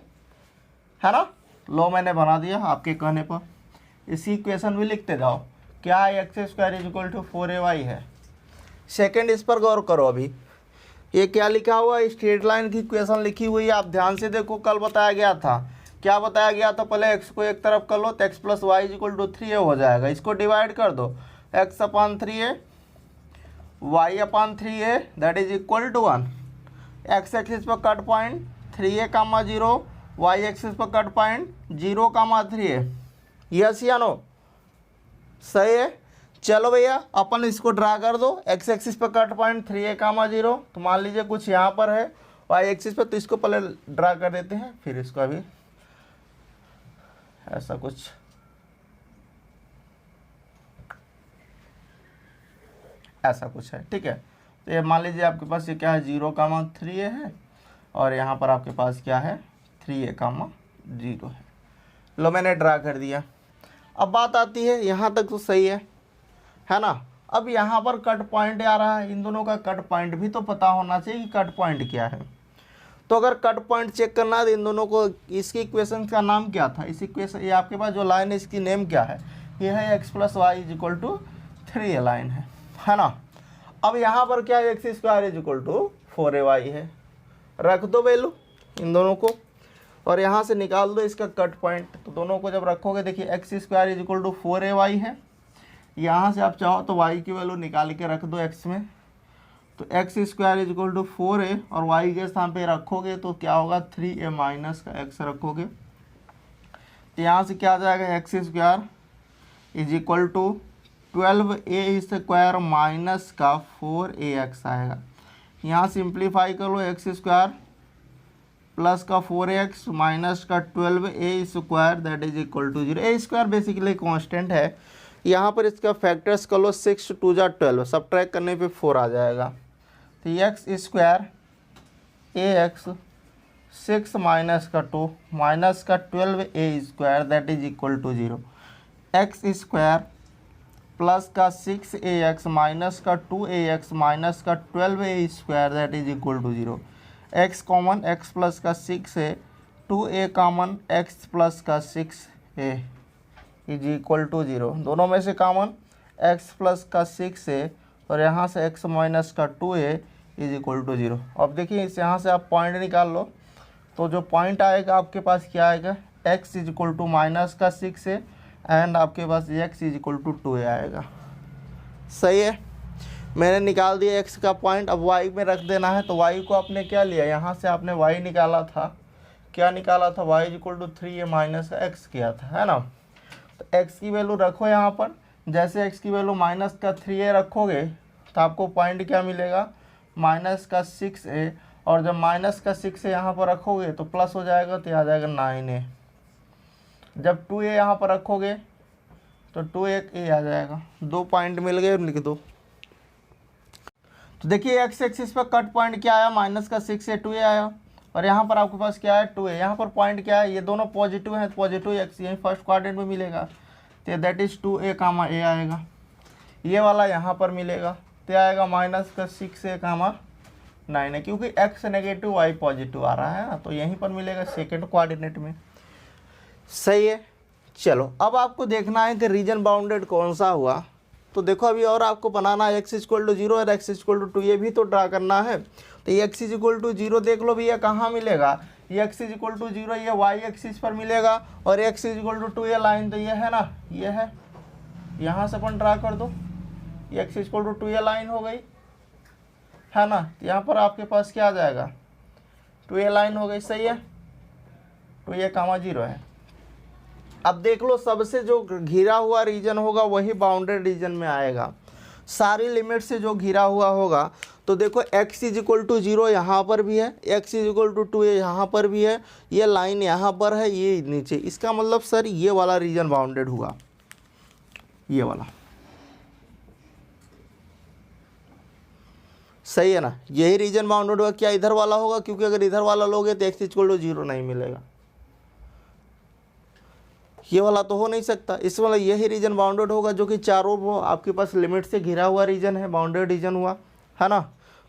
है ना। लो मैंने बना दिया आपके कहने पर। इसी इक्वेशन भी लिखते जाओ, क्या है, x square is equal to 4ay है। सेकंड इस पर गौर करो, अभी ये क्या लिखा हुआ है, स्ट्रेट लाइन की इक्वेशन लिखी हुई है। आप ध्यान से देखो, कल बताया गया था, क्या बताया गया था, पहले x को एक तरफ कर लो तो x plus y is equal to 3a हो जाएगा। इसको डिवाइड कर दो, x upon 3a y upon 3a that is equal to 1। X axis पर cut point 3a comma 0, y axis पर cut point 0 comma 3a, yes या नो, सही है। चलो भैया अपन इसको ड्रा कर दो, एक्स एक्सिस पर कट पॉइंट 3a कामा 0, तो मान लीजिए कुछ यहाँ पर है y एक्सिस पर, तो इसको पहले ड्रा कर देते हैं, फिर इसको अभी ऐसा कुछ ऐसा कुछ है, ठीक है। तो ये मान लीजिए आपके पास ये क्या है, 0 कामा 3a है, और यहाँ पर आपके पास क्या है, 3a कामा 0 है। लो मैंने ड्रा कर दिया। अब बात आती है, यहाँ तक तो सही है ना। अब यहाँ पर कट पॉइंट आ रहा है, इन दोनों का कट पॉइंट भी तो पता होना चाहिए कि कट पॉइंट क्या है। तो अगर कट पॉइंट चेक करना है तो इन दोनों को, इसकी इक्वेशन का नाम क्या था, इस इक्वेशन, ये आपके पास जो लाइन है इसकी नेम क्या है, ये है x plus y is equal to 3a line है ना। अब यहाँ पर क्या है, x square is equal to 4ay है, रख दो वैल्यू इन दोनों को, और यहाँ से निकाल दो इसका कट पॉइंट। तो दोनों को जब रखोगे, देखिए x square is equal to 4ay है, यहाँ से आप चाहो तो y की वैल्यू निकाल के रख दो x में, तो x square is equal to 4a और y के स्थान पे रखोगे तो क्या होगा, 3a माइनस का x रखोगे, तो यहाँ से क्या आ जाएगा, x square is equal to 12a square minus का 4ax आएगा। यहाँ सिंप्लीफाई कर लो, एक्स स्क्वायर प्लस का 4ax माइनस का 12a square that is equal to 0। A square basically constant है, यहाँ पर इसका फैक्टर्स कर लो, 6 2 जा 12, सब्ट्रैक्ट करने पे 4 आ जाएगा। तो एक्स स्क्वायर ax 6 माइनस का 2 माइनस का 12a square that is equal to 0। X square plus का 6ax माइनस का 2ax माइनस का 12a square that is equal to 0। x common, x plus का 6 है, 2a कॉमन, x प्लस का 6a इज इक्वल टू 0। दोनों में से कॉमन x प्लस का 6 है, और यहाँ से x माइनस का 2a इज इक्वल टू 0। अब देखिए इस यहाँ से आप पॉइंट निकाल लो, तो जो पॉइंट आएगा आपके पास क्या आएगा, x is equal to minus का 6 है, एंड आपके पास x is equal to 2a आएगा, सही है। मैंने निकाल दिया x का पॉइंट, अब y में रख देना है। तो y को आपने क्या लिया, यहाँ से आपने y निकाला था, क्या निकाला था, y is equal to 3a minus x किया था, है ना। तो x की वैल्यू रखो यहाँ पर, जैसे x की वैल्यू माइनस का 3a रखोगे तो आपको पॉइंट क्या मिलेगा, माइनस का 6a, और जब माइनस का 6 यहाँ पर रखोगे तो प्लस हो जाएगा, तो आ जाएगा 9a। जब 2a यहाँ पर रखोगे तो 2a आ जाएगा। 2 पॉइंट मिल गए, लिख दो। तो देखिए एक्स एक्सिस पर कट पॉइंट क्या आया, माइनस का 6 से 2a आया, और यहाँ पर आपके पास क्या है 2a। यहाँ पर पॉइंट क्या है, ये दोनों पॉजिटिव हैं, पॉजिटिव एक्स यही फर्स्ट क्वाड्रेंट में मिलेगा, तो that is 2a comma a आएगा। ये वाला यहाँ पर मिलेगा, तो आएगा माइनस का 6a कामा 9 है, क्योंकि x नेगेटिव y पॉजिटिव आ रहा है ना, तो यहीं पर मिलेगा सेकेंड कोऑर्डिनेट में। सही है। चलो अब आपको देखना है कि रीजन बाउंडेड कौन सा हुआ। तो देखो अभी और आपको बनाना है x इक्वल टू 0 और x इक्वल टू 2, ये भी तो ड्रा करना है। तो ये x इक्वल टू 0 देख लो भैया कहाँ मिलेगा, ये x इक्वल टू 0 ये y एक्सिस पर मिलेगा, और x इक्वल टू 2 ये लाइन तो ये है ना, ये है, यहाँ से अपन ड्रा कर दो, ये x इक्वल टू 2 ये लाइन हो गई है ना। तो यहाँ पर आपके पास क्या आ जाएगा, 2a लाइन हो गई। सही है, 2a कामा 0 है। अब देख लो सबसे जो घिरा हुआ रीजन होगा वही बाउंडेड रीजन में आएगा। सारी लिमिट से जो घिरा हुआ होगा, तो देखो x इज इक्वल टू 0 यहाँ पर भी है, x is equal to 2a यहाँ पर भी है, ये लाइन यहाँ पर है, ये नीचे। इसका मतलब सर ये वाला रीजन बाउंडेड हुआ, ये वाला। सही है ना, यही रीजन बाउंडेड होगा। क्या इधर वाला होगा, क्योंकि अगर इधर वाला लोगे तो x इक्वल टू 0 नहीं मिलेगा, ये वाला तो हो नहीं सकता। इस वाला यही रीजन बाउंडेड होगा जो कि चारों वो आपके पास लिमिट से घिरा हुआ रीजन है, बाउंडेड रीजन हुआ है ना।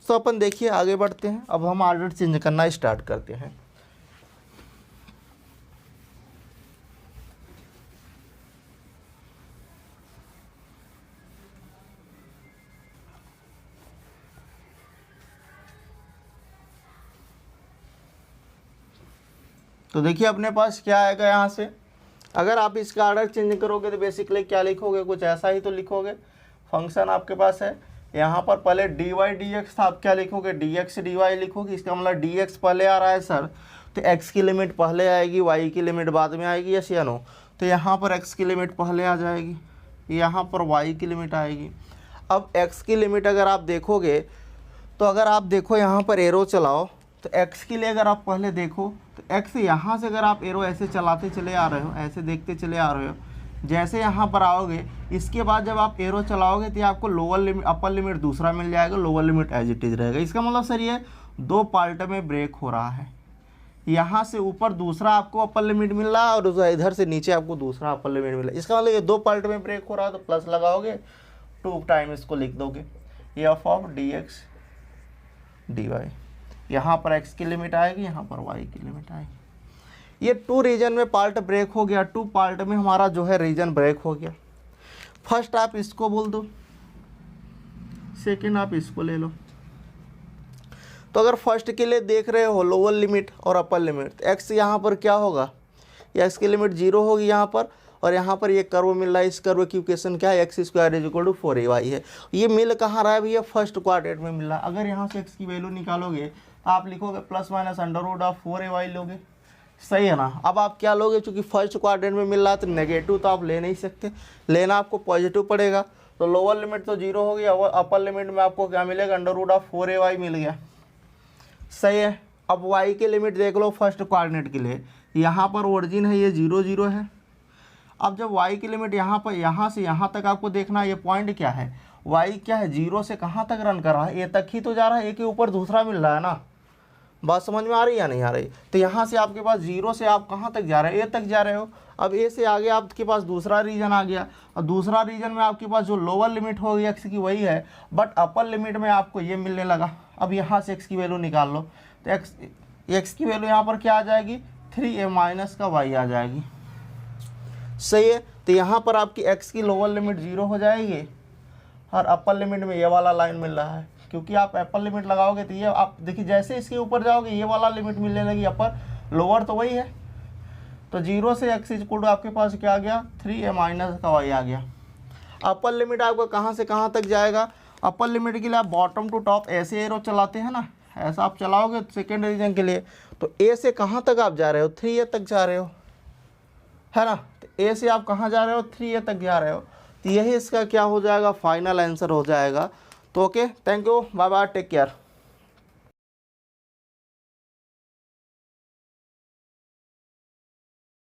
तो अपन देखिए आगे बढ़ते हैं। अब हम ऑर्डर चेंज करना स्टार्ट करते हैं। तो देखिए अपने पास क्या आएगा यहाँ से, अगर आप इसका ऑर्डर चेंज करोगे तो बेसिकली क्या लिखोगे, कुछ ऐसा ही तो लिखोगे। फंक्शन आपके पास है, यहाँ पर पहले dy dx था, आप क्या लिखोगे dx dy लिखोगे। इसका मतलब dx पहले आ रहा है सर, तो x की लिमिट पहले आएगी, y की लिमिट बाद में आएगी, यस या नो। तो यहाँ पर x की लिमिट पहले आ जाएगी, यहाँ पर y की लिमिट आएगी। अब x की लिमिट अगर आप देखोगे, तो अगर आप देखो यहाँ पर एरो चलाओ, तो x के लिए अगर आप पहले देखो तो x यहाँ से अगर आप एरो ऐसे चलाते चले आ रहे हो, ऐसे देखते चले आ रहे हो, जैसे यहाँ पर आओगे, इसके बाद जब आप एरो चलाओगे तो आपको लोअर लिमिट अपर लिमिट दूसरा मिल जाएगा, lower limit as it is रहेगा। इसका मतलब सर ये 2 पार्ट में ब्रेक हो रहा है। यहाँ से ऊपर दूसरा आपको अपर लिमिट मिल रहा है और इधर से नीचे आपको दूसरा अपर लिमिट मिल रहा है। इसका मतलब ये 2 पार्ट में ब्रेक हो रहा है, तो प्लस लगाओगे 2 टाइम इसको लिख दोगे, ये एफ ऑफ dx dy। यहाँ पर x की लिमिट आएगी, यहाँ पर y की लिमिट आएगी। ये 2 रीजन में पार्ट ब्रेक हो गया, 2 पार्ट में हमारा जो है रीजन ब्रेक हो गया। फर्स्ट आप इसको बोल दो, सेकंड आप इसको ले लो। तो अगर फर्स्ट के लिए देख रहे हो लोअर लिमिट और अपर लिमिट, तो x यहाँ पर क्या होगा, x की लिमिट 0 होगी यहाँ पर, और यहाँ पर ये कर्व मिल रहा है। इस कर्व की इक्वेशन क्या है, x square is equal to 4ay है। ये मिल कहाँ रहा है भैया, फर्स्ट क्वाड्रेंट में मिल रहा है। अगर यहाँ से x की वैल्यू निकालोगे आप लिखोगे plus minus under root of 4ay लोगे। सही है ना। अब आप क्या लोगे, चूंकि फर्स्ट क्वाड्रेंट में मिल रहा है तो नेगेटिव तो आप ले नहीं सकते, लेना आपको पॉजिटिव पड़ेगा। तो लोअर लिमिट तो 0 हो गया, और अपर लिमिट में आपको क्या मिलेगा, अंडर रूट ऑफ 4ay मिल गया। सही है। अब y की लिमिट देख लो फर्स्ट क्वाड्रेंट के लिए, यहाँ पर ओरिजिन है, ये 0 0 है। अब जब y की लिमिट यहाँ पर, यहाँ से यहाँ तक आपको देखना है, ये पॉइंट क्या है, y क्या है, 0 से कहाँ तक रन कर रहा है, a तक ही तो जा रहा है, a के ऊपर दूसरा मिल रहा है ना। बात समझ में आ रही है या नहीं आ रही। तो यहाँ से आपके पास 0 से आप कहाँ तक जा रहे हो, a तक जा रहे हो। अब a से आगे आपके पास दूसरा रीजन आ गया, और दूसरा रीजन में आपके पास जो लोअर लिमिट होगी x की वही है, बट अपर लिमिट में आपको ये मिलने लगा। अब यहाँ से x की वैल्यू निकाल लो, तो x की वैल्यू यहाँ पर क्या आ जाएगी, 3a माइनस का y आ जाएगी। सही है। तो यहाँ पर आपकी x की लोअर लिमिट 0 हो जाएगी, और अपर लिमिट में ये वाला लाइन मिल रहा है, क्योंकि आप अपर लिमिट लगाओगे तो ये आप देखिए जैसे इसके ऊपर जाओगे ये वाला लिमिट मिलने लगी, अपर लोअर तो वही है। तो 0 से x इक्वल टू आपके पास क्या आ गया, 3a माइनस का y आ गया। अपर लिमिट आपका कहाँ से कहाँ तक जाएगा, अपर लिमिट के लिए आप बॉटम टू टॉप ऐसे एरो चलाते हैं ना, ऐसा आप चलाओगे सेकेंड रीजन के लिए, तो a से कहाँ तक आप जा रहे हो, 3a तक जा रहे हो, है ना। तो a से आप कहाँ जा रहे हो, 3a तक जा रहे हो। तो यही इसका क्या हो जाएगा, फाइनल आंसर हो जाएगा। तो okay, thank you, bye bye, take care.